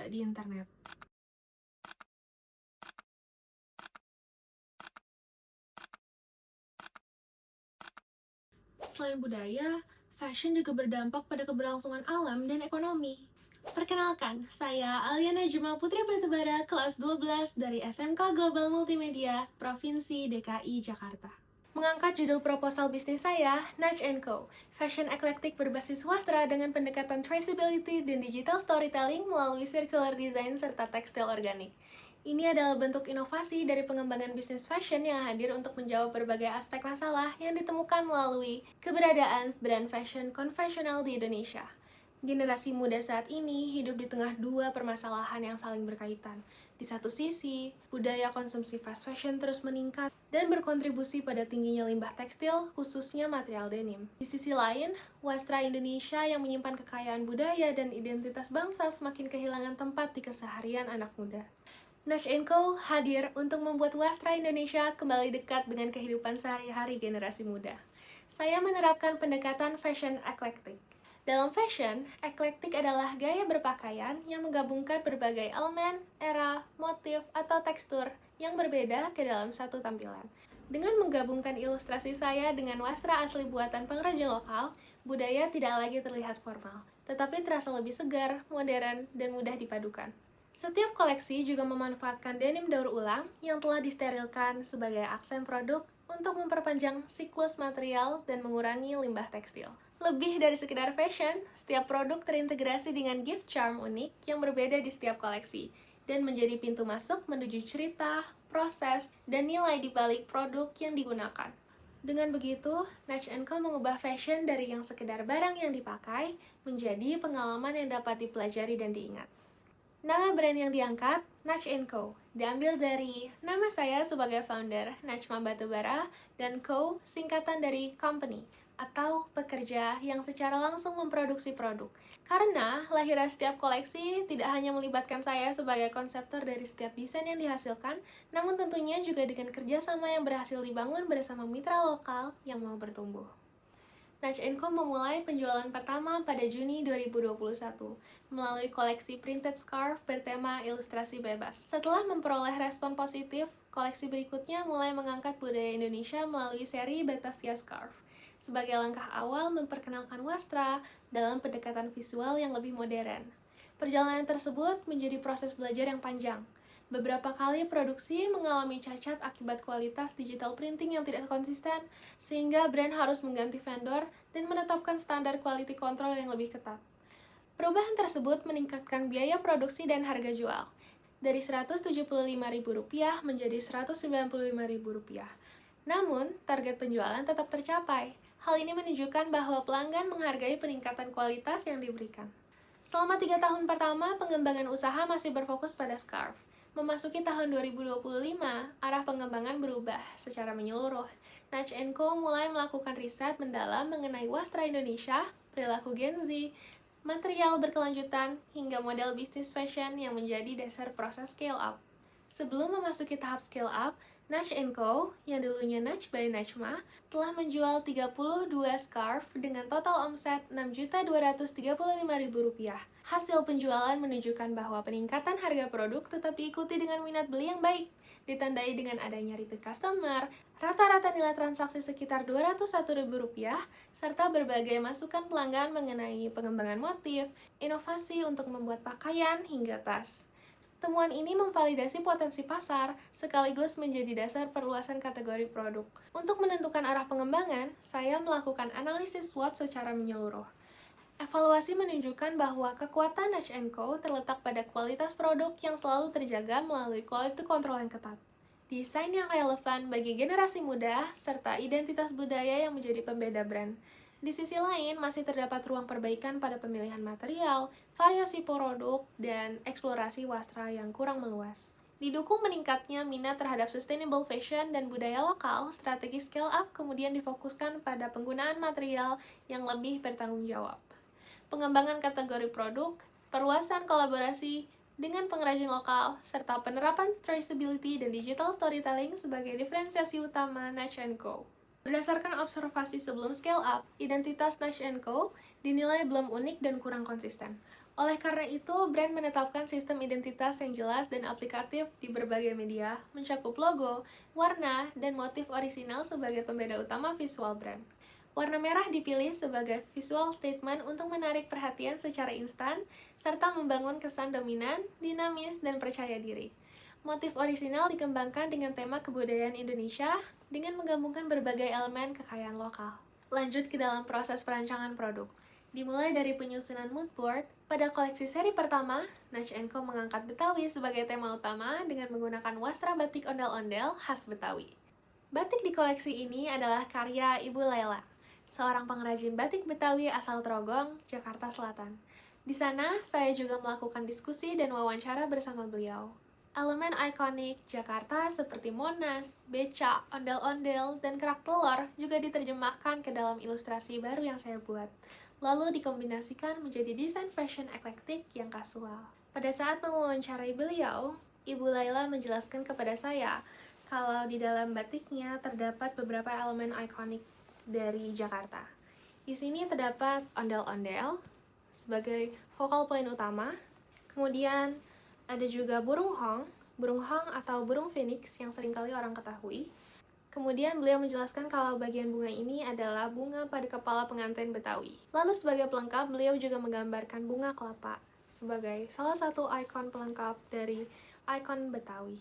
juga di internet. Selain budaya, fashion juga berdampak pada keberlangsungan alam dan ekonomi. Perkenalkan, saya Aliana Juma Putri Batubara, kelas 12 dari SMK Global Multimedia, Provinsi DKI Jakarta. Mengangkat judul proposal bisnis saya, Natch Co. Fashion eclectic berbasis wastra dengan pendekatan traceability dan digital storytelling melalui circular design serta tekstil organik. Ini adalah bentuk inovasi dari pengembangan bisnis fashion yang hadir untuk menjawab berbagai aspek masalah yang ditemukan melalui keberadaan brand fashion konvensional di Indonesia. Generasi muda saat ini hidup di tengah dua permasalahan yang saling berkaitan. Di satu sisi, budaya konsumsi fast fashion terus meningkat dan berkontribusi pada tingginya limbah tekstil, khususnya material denim. Di sisi lain, wastra Indonesia yang menyimpan kekayaan budaya dan identitas bangsa semakin kehilangan tempat di keseharian anak muda. Natch Co. hadir untuk membuat wastra Indonesia kembali dekat dengan kehidupan sehari-hari generasi muda. Saya menerapkan pendekatan fashion eclectic. Dalam fashion, eclectic adalah gaya berpakaian yang menggabungkan berbagai elemen, era, motif, atau tekstur yang berbeda ke dalam satu tampilan. Dengan menggabungkan ilustrasi saya dengan wastra asli buatan pengrajin lokal, budaya tidak lagi terlihat formal, tetapi terasa lebih segar, modern, dan mudah dipadukan. Setiap koleksi juga memanfaatkan denim daur ulang yang telah disterilkan sebagai aksen produk untuk memperpanjang siklus material dan mengurangi limbah tekstil. Lebih dari sekedar fashion, setiap produk terintegrasi dengan gift charm unik yang berbeda di setiap koleksi dan menjadi pintu masuk menuju cerita, proses, dan nilai di balik produk yang digunakan. Dengan begitu, Natch Co mengubah fashion dari yang sekedar barang yang dipakai menjadi pengalaman yang dapat dipelajari dan diingat. Nama brand yang diangkat, Natch Co. Diambil dari nama saya sebagai founder, Natchma Batubara, dan Co. singkatan dari company, atau pekerja yang secara langsung memproduksi produk. Karena lahiran setiap koleksi tidak hanya melibatkan saya sebagai konseptor dari setiap desain yang dihasilkan, namun tentunya juga dengan kerjasama yang berhasil dibangun bersama mitra lokal yang mau bertumbuh. Natch Co memulai penjualan pertama pada Juni 2021 melalui koleksi printed scarf bertema ilustrasi bebas. Setelah memperoleh respon positif, koleksi berikutnya mulai mengangkat budaya Indonesia melalui seri Batavia Scarf sebagai langkah awal memperkenalkan wastra dalam pendekatan visual yang lebih modern. Perjalanan tersebut menjadi proses belajar yang panjang. Beberapa kali produksi mengalami cacat akibat kualitas digital printing yang tidak konsisten, sehingga brand harus mengganti vendor dan menetapkan standar quality control yang lebih ketat. Perubahan tersebut meningkatkan biaya produksi dan harga jual, dari Rp175.000 menjadi Rp195.000. Namun, target penjualan tetap tercapai. Hal ini menunjukkan bahwa pelanggan menghargai peningkatan kualitas yang diberikan. Selama 3 tahun pertama, pengembangan usaha masih berfokus pada scarf. Memasuki tahun 2025, arah pengembangan berubah secara menyeluruh. Natch Co mulai melakukan riset mendalam mengenai wastra Indonesia, perilaku Gen Z, material berkelanjutan, hingga model bisnis fashion yang menjadi dasar proses scale up. Sebelum memasuki tahap scale up, Natch Co, yang dulunya Natch by Natchma, telah menjual 32 scarf dengan total omset Rp6.235.000. Hasil penjualan menunjukkan bahwa peningkatan harga produk tetap diikuti dengan minat beli yang baik, ditandai dengan adanya repeat customer, rata-rata nilai transaksi sekitar Rp201.000, serta berbagai masukan pelanggan mengenai pengembangan motif, inovasi untuk membuat pakaian, hingga tas. Temuan ini memvalidasi potensi pasar, sekaligus menjadi dasar perluasan kategori produk. Untuk menentukan arah pengembangan, saya melakukan analisis SWOT secara menyeluruh. Evaluasi menunjukkan bahwa kekuatan Natch Co terletak pada kualitas produk yang selalu terjaga melalui quality control yang ketat, desain yang relevan bagi generasi muda, serta identitas budaya yang menjadi pembeda brand. Di sisi lain, masih terdapat ruang perbaikan pada pemilihan material, variasi produk, dan eksplorasi wastra yang kurang meluas. Didukung meningkatnya minat terhadap sustainable fashion dan budaya lokal, strategi scale up kemudian difokuskan pada penggunaan material yang lebih bertanggung jawab. Pengembangan kategori produk, perluasan kolaborasi dengan pengrajin lokal, serta penerapan traceability dan digital storytelling sebagai diferensiasi utama Natch Co. Berdasarkan observasi sebelum scale up, identitas Natch Co. dinilai belum unik dan kurang konsisten. Oleh karena itu, brand menetapkan sistem identitas yang jelas dan aplikatif di berbagai media, mencakup logo, warna, dan motif orisinal sebagai pembeda utama visual brand. Warna merah dipilih sebagai visual statement untuk menarik perhatian secara instan, serta membangun kesan dominan, dinamis, dan percaya diri. Motif orisinal dikembangkan dengan tema kebudayaan Indonesia dengan menggabungkan berbagai elemen kekayaan lokal. Lanjut ke dalam proses perancangan produk. Dimulai dari penyusunan mood board, pada koleksi seri pertama, Natch Co mengangkat Betawi sebagai tema utama dengan menggunakan wastra batik ondel-ondel khas Betawi. Batik di koleksi ini adalah karya Ibu Laila, seorang pengrajin batik Betawi asal Trogong, Jakarta Selatan. Di sana, saya juga melakukan diskusi dan wawancara bersama beliau. Elemen ikonik Jakarta seperti Monas, becak, ondel-ondel, dan kerak telur juga diterjemahkan ke dalam ilustrasi baru yang saya buat, lalu dikombinasikan menjadi desain fashion eklektik yang kasual. Pada saat mewawancarai beliau, Ibu Laila menjelaskan kepada saya kalau di dalam batiknya terdapat beberapa elemen ikonik dari Jakarta. Di sini terdapat ondel-ondel sebagai focal point utama, kemudian ada juga burung hong atau burung phoenix yang seringkali orang ketahui. Kemudian beliau menjelaskan kalau bagian bunga ini adalah bunga pada kepala pengantin Betawi. Lalu sebagai pelengkap, beliau juga menggambarkan bunga kelapa sebagai salah satu ikon pelengkap dari ikon Betawi.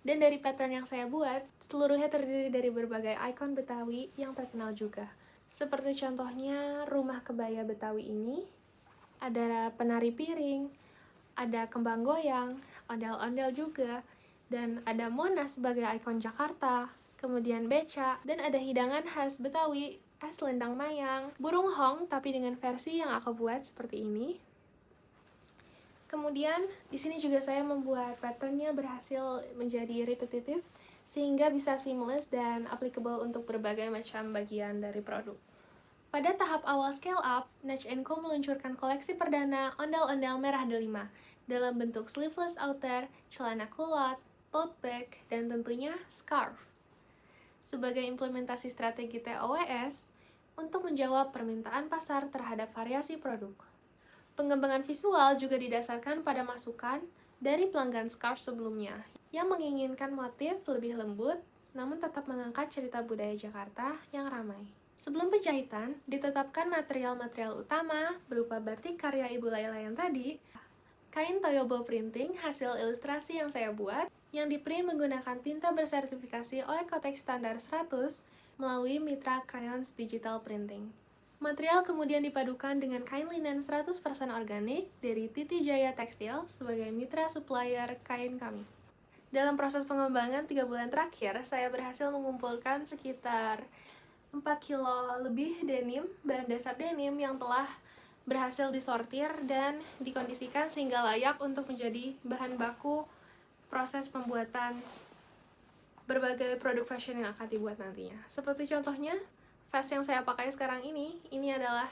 Dan dari pattern yang saya buat, seluruhnya terdiri dari berbagai ikon Betawi yang terkenal juga. Seperti contohnya rumah kebaya Betawi ini, ada penari piring, ada kembang goyang, ondel-ondel juga, dan ada Monas sebagai ikon Jakarta, kemudian becak, dan ada hidangan khas Betawi, es lendang mayang, burung hong tapi dengan versi yang aku buat seperti ini. Kemudian, di sini juga saya membuat patternnya berhasil menjadi repetitif, sehingga bisa seamless dan applicable untuk berbagai macam bagian dari produk. Pada tahap awal scale up, Natch Co meluncurkan koleksi perdana ondel-ondel merah delima dalam bentuk sleeveless outer, celana kulot, tote bag, dan tentunya scarf. Sebagai implementasi strategi TOWS untuk menjawab permintaan pasar terhadap variasi produk. Pengembangan visual juga didasarkan pada masukan dari pelanggan scarf sebelumnya yang menginginkan motif lebih lembut namun tetap mengangkat cerita budaya Jakarta yang ramai. Sebelum penjahitan, ditetapkan material-material utama berupa batik karya Ibu Laila yang tadi, kain Toyobo printing hasil ilustrasi yang saya buat, yang diprint menggunakan tinta bersertifikasi Oekotex Standar 100 melalui Mitra Crayons Digital Printing. Material kemudian dipadukan dengan kain linen 100% organik dari Titi Jaya Tekstil sebagai mitra supplier kain kami. Dalam proses pengembangan 3 bulan terakhir, saya berhasil mengumpulkan sekitar 4 kilo lebih denim, bahan dasar denim yang telah berhasil disortir dan dikondisikan sehingga layak untuk menjadi bahan baku proses pembuatan berbagai produk fashion yang akan dibuat nantinya. Seperti contohnya, vest yang saya pakai sekarang ini adalah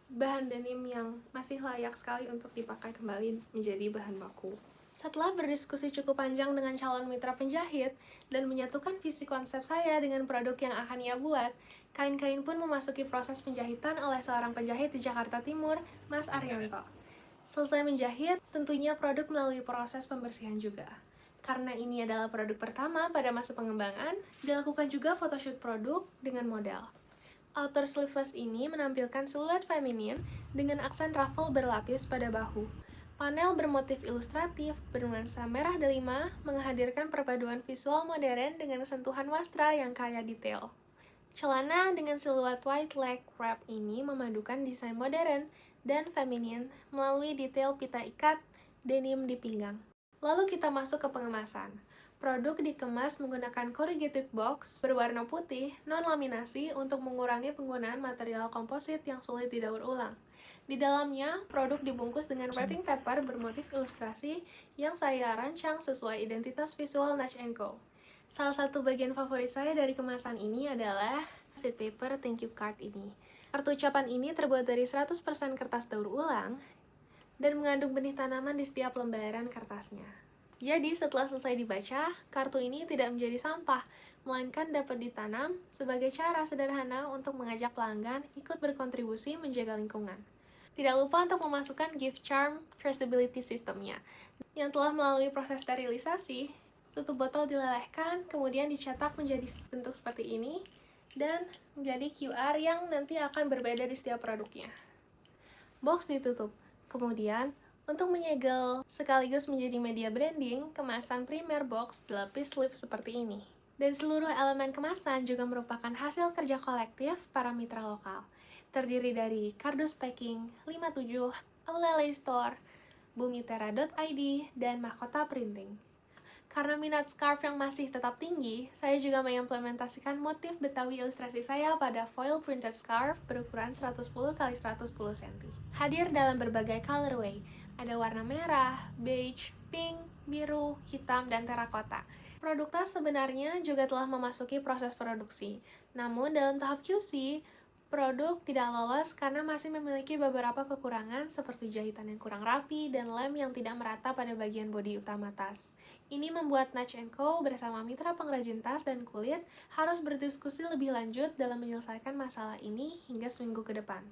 bahan denim yang masih layak sekali untuk dipakai kembali menjadi bahan baku. Setelah berdiskusi cukup panjang dengan calon mitra penjahit dan menyatukan visi konsep saya dengan produk yang akan ia buat, kain-kain pun memasuki proses penjahitan oleh seorang penjahit di Jakarta Timur, Mas Arianto. Selesai menjahit, tentunya produk melalui proses pembersihan juga. Karena ini adalah produk pertama pada masa pengembangan, dilakukan juga photoshoot produk dengan model. Outer sleeveless ini menampilkan siluet feminin dengan aksen ruffle berlapis pada bahu. Panel bermotif ilustratif bernuansa merah delima menghadirkan perpaduan visual modern dengan sentuhan wastra yang kaya detail. Celana dengan siluet white leg wrap ini memadukan desain modern dan feminin melalui detail pita ikat denim di pinggang. Lalu kita masuk ke pengemasan. Produk dikemas menggunakan corrugated box berwarna putih non-laminasi untuk mengurangi penggunaan material komposit yang sulit didaur ulang. Di dalamnya, produk dibungkus dengan wrapping paper bermotif ilustrasi yang saya rancang sesuai identitas visual Natch Co. Salah satu bagian favorit saya dari kemasan ini adalah sheet paper thank you card ini. Kartu ucapan ini terbuat dari 100% kertas daur ulang dan mengandung benih tanaman di setiap lembaran kertasnya. Jadi, setelah selesai dibaca, kartu ini tidak menjadi sampah, melainkan dapat ditanam sebagai cara sederhana untuk mengajak pelanggan ikut berkontribusi menjaga lingkungan. Tidak lupa untuk memasukkan gift charm traceability sistemnya, yang telah melalui proses sterilisasi. Tutup botol dilelehkan, kemudian dicetak menjadi bentuk seperti ini, dan menjadi QR yang nanti akan berbeda di setiap produknya. Box ditutup. Kemudian, untuk menyegel sekaligus menjadi media branding, kemasan primer box dilapis sleeve seperti ini. Dan seluruh elemen kemasan juga merupakan hasil kerja kolektif para mitra lokal. Terdiri dari kardus packing, 57, Aulele Store, bumitera.id, dan mahkota printing. Karena minat scarf yang masih tetap tinggi, saya juga mengimplementasikan motif Betawi ilustrasi saya pada foil printed scarf berukuran 110 x 110 cm. Hadir dalam berbagai colorway, ada warna merah, beige, pink, biru, hitam, dan terakota. Produk tas sebenarnya juga telah memasuki proses produksi, namun dalam tahap QC, produk tidak lolos karena masih memiliki beberapa kekurangan seperti jahitan yang kurang rapi dan lem yang tidak merata pada bagian bodi utama tas. Ini membuat Natch & Co bersama mitra pengrajin tas dan kulit harus berdiskusi lebih lanjut dalam menyelesaikan masalah ini hingga seminggu ke depan.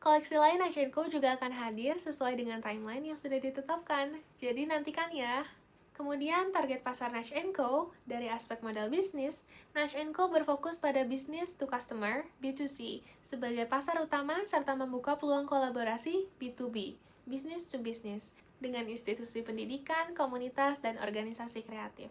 Koleksi lain Natch & Co juga akan hadir sesuai dengan timeline yang sudah ditetapkan, jadi nantikan ya! Kemudian target pasar Natch & Co dari aspek model bisnis, Natch & Co berfokus pada business to customer (B2C) sebagai pasar utama serta membuka peluang kolaborasi B2B (business to business) dengan institusi pendidikan, komunitas, dan organisasi kreatif.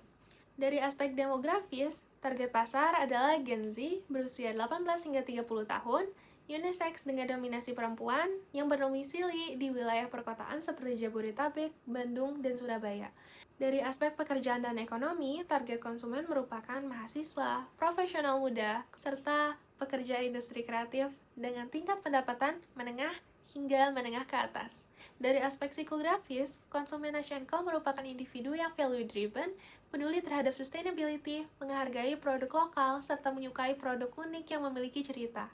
Dari aspek demografis, target pasar adalah Gen Z berusia 18 hingga 30 tahun, unisex dengan dominasi perempuan yang berdomisili di wilayah perkotaan seperti Jabodetabek, Bandung, dan Surabaya. Dari aspek pekerjaan dan ekonomi, target konsumen merupakan mahasiswa, profesional muda, serta pekerja industri kreatif dengan tingkat pendapatan menengah hingga menengah ke atas. Dari aspek psikografis, konsumen Natch & Co merupakan individu yang value-driven, peduli terhadap sustainability, menghargai produk lokal, serta menyukai produk unik yang memiliki cerita.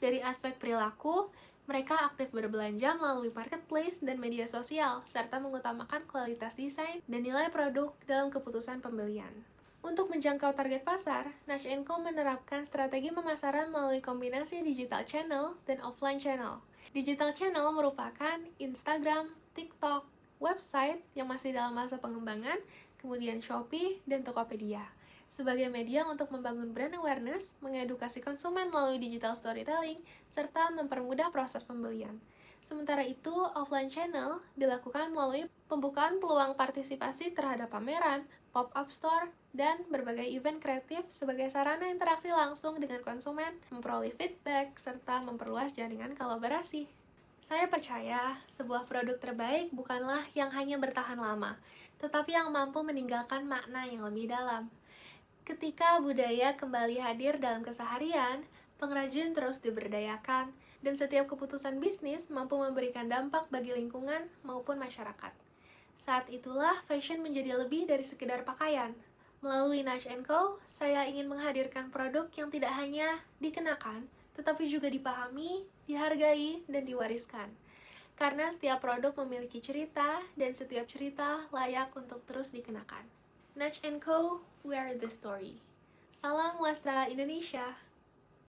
Dari aspek perilaku, mereka aktif berbelanja melalui marketplace dan media sosial, serta mengutamakan kualitas desain dan nilai produk dalam keputusan pembelian. Untuk menjangkau target pasar, Natch & Co menerapkan strategi pemasaran melalui kombinasi digital channel dan offline channel. Digital channel merupakan Instagram, TikTok, website yang masih dalam masa pengembangan, kemudian Shopee, dan Tokopedia. Sebagai media untuk membangun brand awareness, mengedukasi konsumen melalui digital storytelling, serta mempermudah proses pembelian. Sementara itu, offline channel dilakukan melalui pembukaan peluang partisipasi terhadap pameran, pop-up store, dan berbagai event kreatif sebagai sarana interaksi langsung dengan konsumen, memperoleh feedback, serta memperluas jaringan kolaborasi. Saya percaya, sebuah produk terbaik bukanlah yang hanya bertahan lama, tetapi yang mampu meninggalkan makna yang lebih dalam. Ketika budaya kembali hadir dalam keseharian, pengrajin terus diberdayakan, dan setiap keputusan bisnis mampu memberikan dampak bagi lingkungan maupun masyarakat. Saat itulah fashion menjadi lebih dari sekedar pakaian. Melalui Natch & Co, saya ingin menghadirkan produk yang tidak hanya dikenakan, tetapi juga dipahami, dihargai, dan diwariskan. Karena setiap produk memiliki cerita, dan setiap cerita layak untuk terus dikenakan. Natch & Co, we are the story. Salam Wastra Indonesia!